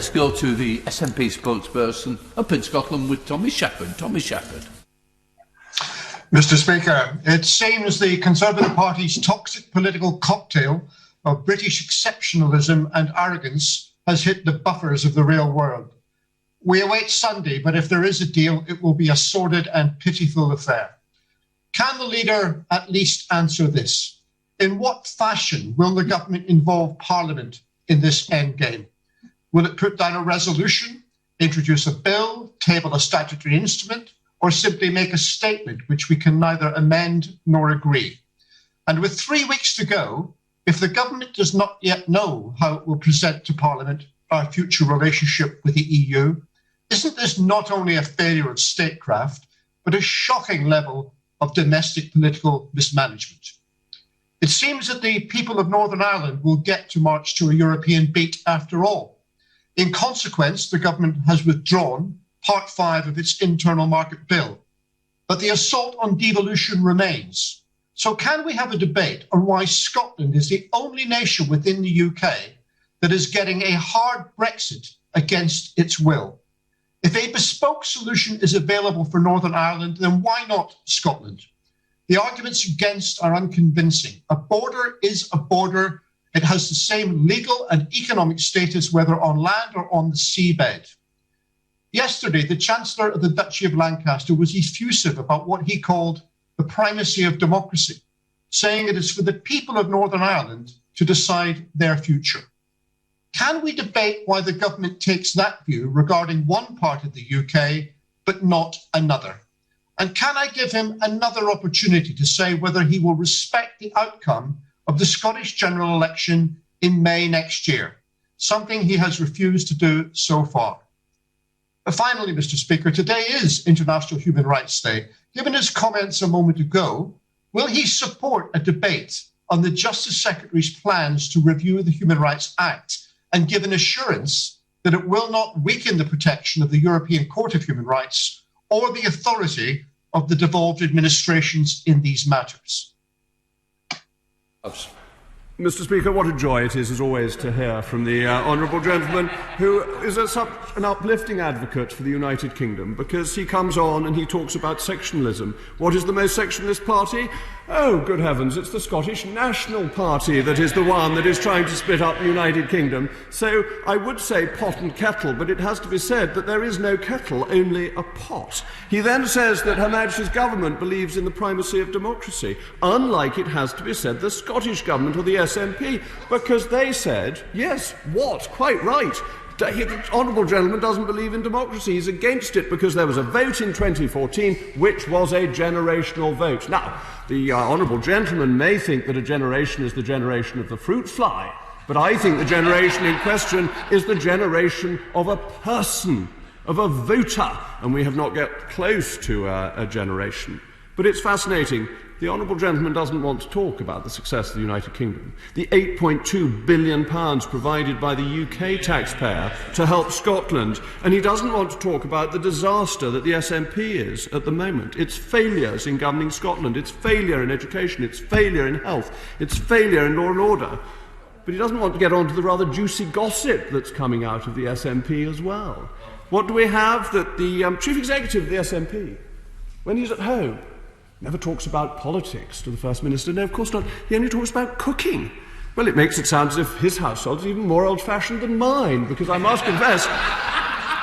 Let's go to the SNP spokesperson up in Scotland with Tommy Shepherd. Tommy Shepherd. Mr. Speaker, it seems the Conservative Party's toxic political cocktail of British exceptionalism and arrogance has hit the buffers of the real world. We await Sunday, but if there is a deal, it will be a sordid and pitiful affair. Can the leader at least answer this? In what fashion will the government involve Parliament in this endgame? Will it put down a resolution, introduce a bill, table a statutory instrument, or simply make a statement which we can neither amend nor agree? And with 3 weeks to go, if the government does not yet know how it will present to Parliament our future relationship with the EU, isn't this not only a failure of statecraft, but a shocking level of domestic political mismanagement? It seems that the people of Northern Ireland will get to march to a European beat after all. In consequence, the government has withdrawn Part 5 of its internal market bill, but the assault on devolution remains. So can we have a debate on why Scotland is the only nation within the UK that is getting a hard Brexit against its will? If a bespoke solution is available for Northern Ireland, then why not Scotland? The arguments against are unconvincing. A border is a border. It has the same legal and economic status whether on land or on the seabed. Yesterday, the Chancellor of the Duchy of Lancaster was effusive about what he called the primacy of democracy, saying it is for the people of Northern Ireland to decide their future. Can we debate why the government takes that view regarding one part of the UK, but not another? And can I give him another opportunity to say whether he will respect the outcome of the Scottish general election in May next year, something he has refused to do so far? Finally, Mr. Speaker, today is International Human Rights Day. Given his comments a moment ago, will he support a debate on the Justice Secretary's plans to review the Human Rights Act and give an assurance that it will not weaken the protection of the European Court of Human Rights or the authority of the devolved administrations in these matters? Mr. Speaker, what a joy it is, as always, to hear from the honourable gentleman, who is such an uplifting advocate for the United Kingdom, because he comes on and he talks about sectionalism. What is the most sectionalist party? Oh, good heavens, it's the Scottish National Party that is the one that is trying to split up the United Kingdom. So I would say pot and kettle, but it has to be said that there is no kettle, only a pot. He then says that Her Majesty's government believes in the primacy of democracy, unlike, it has to be said, the Scottish government or the SNP, because they said, yes, what? Quite right. The honourable gentleman doesn't believe in democracy. He's against it because there was a vote in 2014 which was a generational vote. Now, the honourable gentleman may think that a generation is the generation of the fruit fly, but I think the generation in question is the generation of a person, of a voter, and we have not got close to a generation. But it's fascinating. The honourable gentleman doesn't want to talk about the success of the United Kingdom, the £8.2 billion provided by the UK taxpayer to help Scotland, and he doesn't want to talk about the disaster that the SNP is at the moment, its failures in governing Scotland, its failure in education, its failure in health, its failure in law and order. But he doesn't want to get on to the rather juicy gossip that's coming out of the SNP as well. What do we have? That the chief executive of the SNP, when he's at home, never talks about politics to the First Minister. No, of course not. He only talks about cooking. Well, it makes it sound as if his household is even more old-fashioned than mine, because I must confess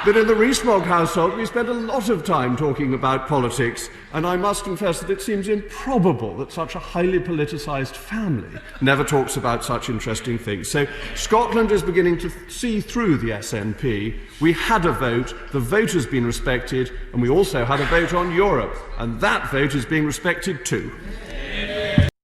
that in the Rees Mogg household we spend a lot of time talking about politics, and I must confess that it seems improbable that such a highly politicised family never talks about such interesting things. So Scotland is beginning to see through the SNP. We had a vote, the vote has been respected, and we also had a vote on Europe, and that vote is being respected too.